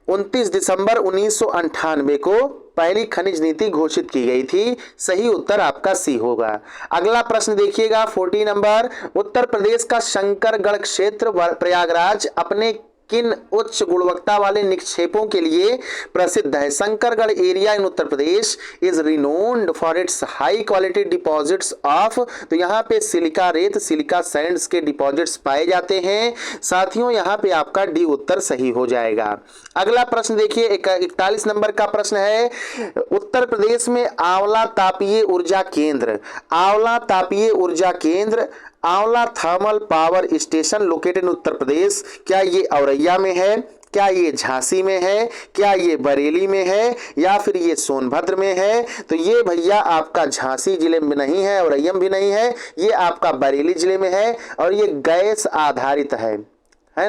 29 दिसंबर 1998 को पहली खनिज नीति घोषित की गई थी। सही उत्तर आपका सी होगा। अगला प्रश्न देखिएगा 40 नंबर, उत्तर प्रदेश का शंकरगढ़ क्षेत्र प्रयागराज अपने किन उच्च गुणवत्ता वाले निक्षेपों के लिए प्रसिद्ध है? Shankargarh area in Uttar Pradesh is renowned for its high quality deposits of, तो यहाँ पे सिलिका रेत, सिलिका सैंड्स के डिपॉजिट्स पाए जाते हैं। साथियों यहाँ पे आपका डी उत्तर सही हो जाएगा। अगला प्रश्न देखिए 41 नंबर का प्रश्न है, उत्तर प्रदेश में आंवला तापीय ऊर्जा केंद्र, आंवला तापीय ऊर्जा केंद्र, Aonla thermal power station located in Uttar Pradesh, क्या ये औरैया में है, क्या ये झांसी में है, क्या ये बरेली में है, या फिर ये सोनभद्र में है? तो ये भैया आपका झांसी जिले में नहीं है, औरैया भी नहीं है, ये आपका बरेली जिले में है, और ये गैस आधारित है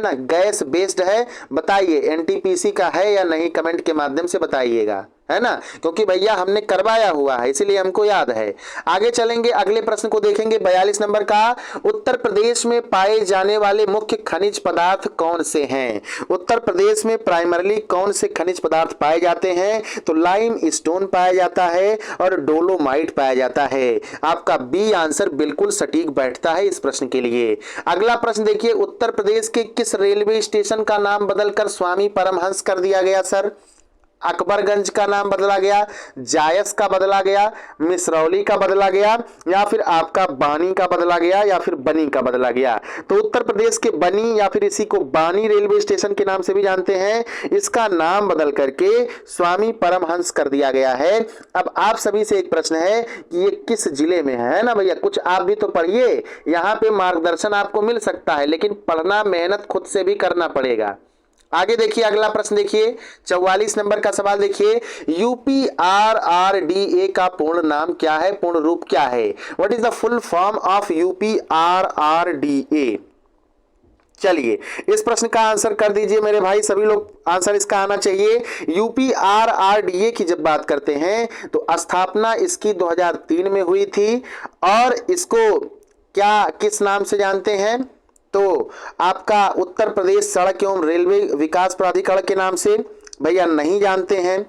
ना, गैस बेस्ड है। बताइए NTPC का है या नहीं, कमेंट के माध्यम से बताइएगा, है ना, क्योंकि भैया हमने करवाया हुआ है इसलिए हमको याद है। आगे चलेंगे, अगले प्रश्न को देखेंगे 42 नंबर का, उत्तर प्रदेश में पाए जाने वाले मुख्य खनिज पदार्थ कौन से हैं? उत्तर प्रदेश में प्राइमरली कौन से खनिज पदार्थ पाए जाते हैं? तो लाइम स्टोन पाया जाता है और डोलोमाइट पाया जाता है। आपका बी आंसर बिल्कुल सटीक बैठता है इस प्रश्न के लिए। अगला प्रश्न देखिए, उत्तर प्रदेश के किस रेलवे स्टेशन का नाम बदलकर स्वामी परमहंस कर दिया गया? सर अकबरगंज का नाम बदला गया, जायस का बदला गया, मिसरौली का बदला गया, या फिर आपका बानी का बदला गया, या फिर बनी का बदला गया? तो उत्तर प्रदेश के बनी या फिर इसी को बानी रेलवे स्टेशन के नाम से भी जानते हैं, इसका नाम बदल करके स्वामी परमहंस कर दिया गया है। अब आप सभी से एक प्रश्न है कि ये किस जिले में है ना भैया, कुछ आप भी तो पढ़िए, यहाँ पे मार्गदर्शन आपको मिल सकता है लेकिन पढ़ना मेहनत खुद से भी करना पड़ेगा। आगे देखिए, अगला प्रश्न देखिए 44 नंबर का सवाल देखिए, UPRRDA का पूर्ण नाम क्या है, पूर्ण रूप क्या है? What is the full form of UPRRDA? चलिए इस प्रश्न का आंसर कर दीजिए मेरे भाई, सभी लोग आंसर इसका आना चाहिए। UPRRDA की जब बात करते हैं तो स्थापना इसकी 2003 में हुई थी, और इसको क्या किस नाम से जानते हैं? तो आपका उत्तर प्रदेश सड़क एवं रेलवे विकास प्राधिकरण के नाम से भैया नहीं जानते हैं,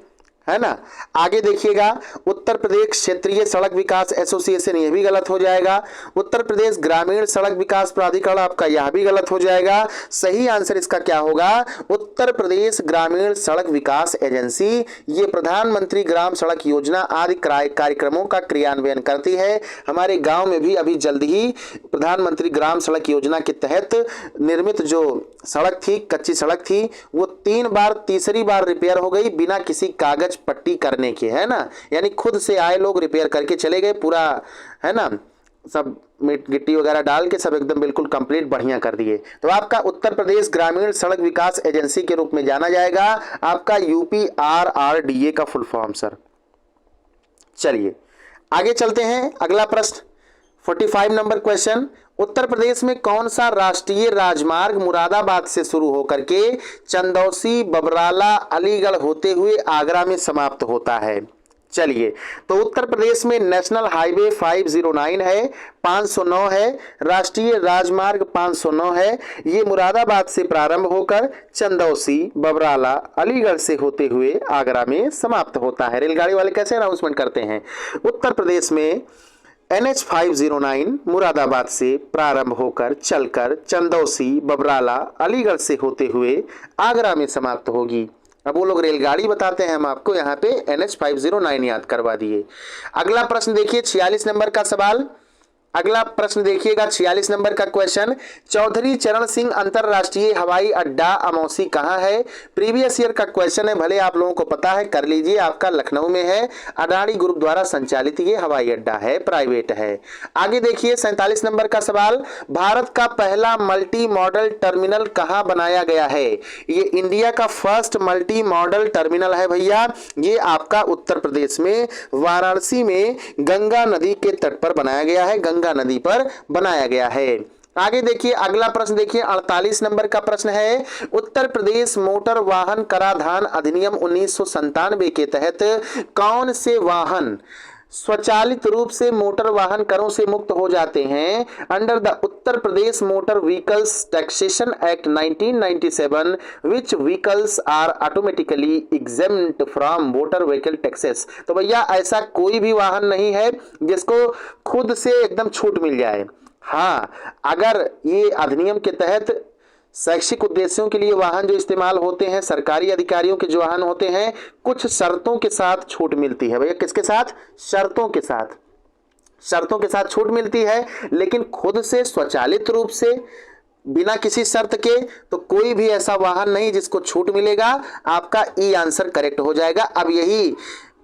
है ना। आगे देखिएगा, उत्तर प्रदेश क्षेत्रीय सड़क विकास एसोसिएशन, यह भी गलत हो जाएगा। उत्तर प्रदेश ग्रामीण सड़क विकास प्राधिकरण, आपका यह भी गलत हो जाएगा। सही आंसर इसका क्या होगा? उत्तर प्रदेश ग्रामीण सड़क विकास एजेंसी, ये प्रधानमंत्री ग्राम सड़क योजना आदि कार्यक्रमों का क्रियान्वयन करती है। हमारे गांव में भी अभी जल्द ही प्रधानमंत्री ग्राम सड़क योजना के तहत निर्मित जो सड़क थी, कच्ची सड़क थी, वो 3 बार, तीसरी बार रिपेयर हो गई बिना किसी कागज पट्टी करने के, है ना। यानी खुद से आए लोग रिपेयर करके चले गए पूरा, है ना, सब गिट्टी वगैरह डाल के सब एकदम बिल्कुल कंप्लीट बढ़िया कर दिए। तो आपका उत्तर प्रदेश ग्रामीण सड़क विकास एजेंसी के रूप में जाना जाएगा आपका UPRRDA का फुल फॉर्म सर। चलिए आगे चलते हैं, अगला प्रश्न 45 नंबर क्वेश्चन, उत्तर प्रदेश में कौन सा राष्ट्रीय राजमार्ग मुरादाबाद से शुरू होकर के चंदौसी, बबराला, अलीगढ़ होते हुए आगरा में समाप्त होता है? चलिए, तो उत्तर प्रदेश में नेशनल हाईवे 509 है, 509 है, राष्ट्रीय राजमार्ग 509 है। ये मुरादाबाद से प्रारंभ होकर चंदौसी, बबराला, अलीगढ़ से होते हुए आगरा में समाप्त होता है। रेलगाड़ी वाले कैसे अनाउंसमेंट करते हैं? उत्तर प्रदेश में NH509 मुरादाबाद से प्रारंभ होकर चलकर चंदौसी, बबराला, अलीगढ़ से होते हुए आगरा में समाप्त होगी। अब वो लोग रेलगाड़ी बताते हैं, हम आपको यहाँ पे NH509 याद करवा दिए। अगला प्रश्न देखिए 46 नंबर का सवाल। अगला प्रश्न देखिएगा 46 नंबर का क्वेश्चन, चौधरी चरण सिंह अंतरराष्ट्रीय हवाई अड्डा अमौसी कहाँ है? प्रीवियस ईयर का क्वेश्चन है, भले आप लोगों को पता है, कर लीजिए। आपका लखनऊ में है, अडानी ग्रुप द्वारा संचालित ये हवाई अड्डा है, प्राइवेट है। आगे देखिए 47 नंबर का सवाल, भारत का पहला मल्टी मॉडल टर्मिनल कहाँ बनाया गया है? ये इंडिया का फर्स्ट मल्टी मॉडल टर्मिनल है भैया, ये आपका उत्तर प्रदेश में वाराणसी में गंगा नदी के तट पर बनाया गया है, गंगा नदी पर बनाया गया है। आगे देखिए अगला प्रश्न देखिए 48 नंबर का प्रश्न है, उत्तर प्रदेश मोटर वाहन कराधान अधिनियम 1997 के तहत कौन से वाहन स्वचालित रूप से मोटर वाहन करों से मुक्त हो जाते हैं? Under the Uttar Pradesh motor vehicles taxation act 1997 which vehicles are automatically exempt from motor vehicle taxes. तो भैया ऐसा कोई भी वाहन नहीं है जिसको खुद से एकदम छूट मिल जाए। हाँ, अगर ये अधिनियम के तहत शैक्षिक उद्देश्यों के लिए वाहन जो इस्तेमाल होते हैं, सरकारी अधिकारियों के जो वाहन होते हैं, कुछ शर्तों के साथ छूट मिलती है भैया। किसके साथ? शर्तों के साथ, शर्तों के साथ छूट मिलती है। लेकिन खुद से स्वचालित रूप से बिना किसी शर्त के तो कोई भी ऐसा वाहन नहीं जिसको छूट मिलेगा। आपका ई आंसर करेक्ट हो जाएगा। अब यही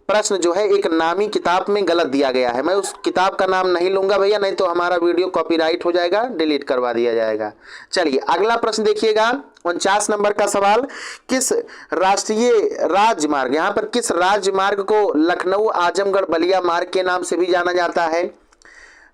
प्रश्न जो है एक नामी किताब में गलत दिया गया है, मैं उस किताब का नाम नहीं लूंगा भैया, नहीं तो हमारा वीडियो कॉपीराइट हो जाएगा, डिलीट करवा दिया जाएगा। चलिए अगला प्रश्न देखिएगा 49 नंबर का सवाल, किस राष्ट्रीय राजमार्ग, यहाँ पर किस राजमार्ग को लखनऊ आजमगढ़ बलिया मार्ग के नाम से भी जाना जाता है?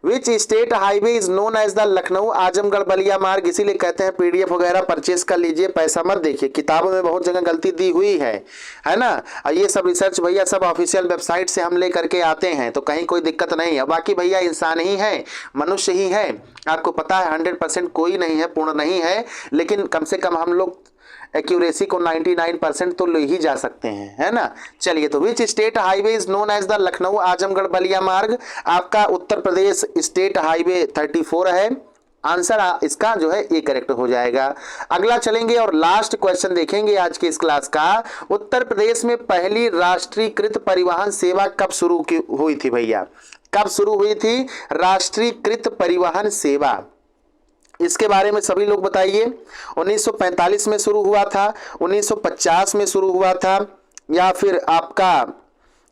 Which state highway is known as the Lucknow Azamgarh Ballia Marg? इसीलिए कहते हैं पीडीएफ वगैरह परचेस कर लीजिए, पैसा मत देखिए, किताबों में बहुत जगह गलती दी हुई है ना। और ये सब रिसर्च भैया सब ऑफिशियल वेबसाइट से हम ले करके आते हैं, तो कहीं कोई दिक्कत नहीं है। बाकी भैया इंसान ही है, मनुष्य ही है, आपको पता है 100% कोई नहीं है, पूर्ण नहीं है, लेकिन कम से कम हम लोग एक्यूरेसी को 99% तो ले ही जा सकते हैं, है ना। चलिए, तो which state highway is known as the Lucknow Azamgarh Ballia Marg? आपका उत्तर प्रदेश स्टेट हाईवे 34 है। आंसर इसका जो है ये करेक्ट हो जाएगा। अगला चलेंगे और लास्ट क्वेश्चन देखेंगे आज के इस क्लास का, उत्तर प्रदेश में पहली राष्ट्रीयकृत परिवहन सेवा कब शुरू हुई थी भैया? कब शुरू हुई थी राष्ट्रीयकृत परिवहन सेवा? इसके बारे में सभी लोग बताइए। 1945 में शुरू हुआ था, 1950 में शुरू हुआ था, या फिर आपका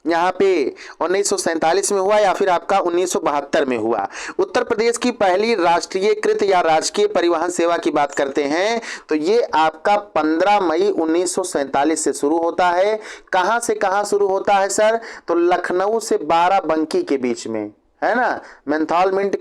यहाँ पे 1947 में हुआ, या फिर आपका 1972 में हुआ? उत्तर प्रदेश की पहली राष्ट्रीयकृत या राजकीय परिवहन सेवा की बात करते हैं तो ये आपका 15 मई 1947 से शुरू होता है। कहाँ से कहाँ शुरू होता है सर? तो लखनऊ से बाराबंकी के बीच में, है ना। मेंथॉल मिंट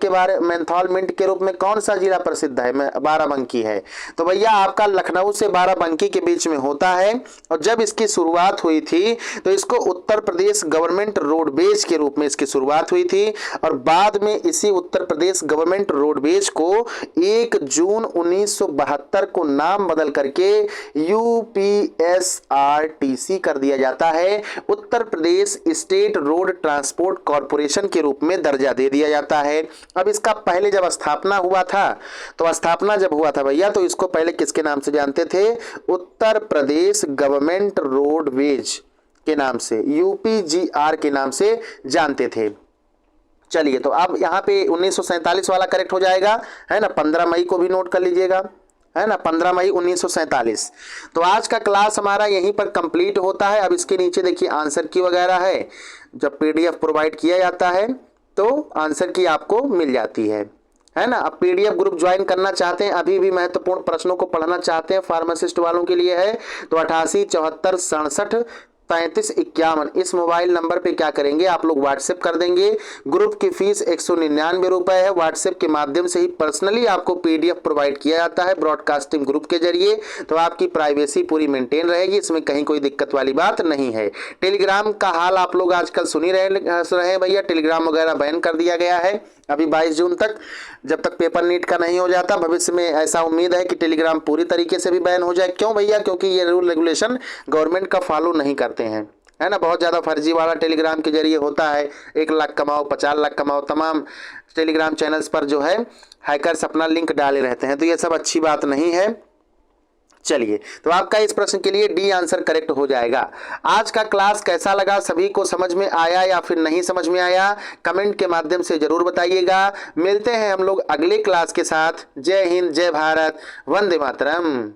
के रूप में कौन सा जिला प्रसिद्ध है? बाराबंकी है। तो भैया आपका लखनऊ से बाराबंकी के बीच में होता है। और जब इसकी शुरुआत हुई थी तो इसको उत्तर प्रदेश गवर्नमेंट रोडवेज के रूप में इसकी शुरुआत हुई थी, और बाद में इसी उत्तर प्रदेश गवर्नमेंट रोडवेज को 1 जून 1972 को नाम बदल करके UPSRTC कर दिया जाता है, उत्तर Pradesh state road transport corporation के रूप में दर्जा दे दिया जाता है। अब इसका पहले जब स्थापना हुआ था, तो स्थापना जब हुआ था भैया तो इसको पहले किसके नाम से जानते थे? उत्तर प्रदेश गवर्नमेंट रोडवेज के नाम से, UPGR के नाम से जानते थे। चलिए, तो अब यहाँ पे 1947 वाला करेक्ट हो जाएगा, है ना। 15 मई को भी नोट कर लीजिएगा, है ना, 15 मई 1947। तो आज का क्लास हमारा यहीं पर कंप्लीट होता है। अब इसके नीचे देखिए आंसर की वगैरह है, जब PDF प्रोवाइड किया जाता है तो आंसर की आपको मिल जाती है ना। अब PDF ग्रुप ज्वाइन करना चाहते हैं, अभी भी महत्वपूर्ण प्रश्नों को पढ़ना चाहते हैं, फार्मासिस्ट वालों के लिए है, तो 88 74 67 35 51 इस मोबाइल नंबर पे क्या करेंगे आप लोग व्हाट्सएप कर देंगे। ग्रुप की फीस 199 रुपए है। व्हाट्सएप के माध्यम से ही पर्सनली आपको PDF प्रोवाइड किया जाता है ब्रॉडकास्टिंग ग्रुप के जरिए, तो आपकी प्राइवेसी पूरी मेंटेन रहेगी, इसमें कहीं कोई दिक्कत वाली बात नहीं है। टेलीग्राम का हाल आप लोग आजकल सुन ही रहे भैया, टेलीग्राम वगैरह बैन कर दिया गया है अभी 22 जून तक, जब तक पेपर नीट का नहीं हो जाता। भविष्य में ऐसा उम्मीद है कि टेलीग्राम पूरी तरीके से भी बैन हो जाए। क्यों भैया? क्योंकि ये रूल रेगुलेशन गवर्नमेंट का फॉलो नहीं करते हैं। है ना। बहुत ज़्यादा फर्जीवाड़ा टेलीग्राम के जरिए होता है, 1 लाख कमाओ, 50 लाख कमाओ, तमाम टेलीग्राम चैनल्स पर जो है हैकर्स अपना लिंक डाले रहते हैं, तो ये सब अच्छी बात नहीं है। चलिए, तो आपका इस प्रश्न के लिए डी आंसर करेक्ट हो जाएगा। आज का क्लास कैसा लगा, सभी को समझ में आया या फिर नहीं समझ में आया, कमेंट के माध्यम से जरूर बताइएगा। मिलते हैं हम लोग अगले क्लास के साथ। जय हिंद, जय भारत, वंदे मातरम।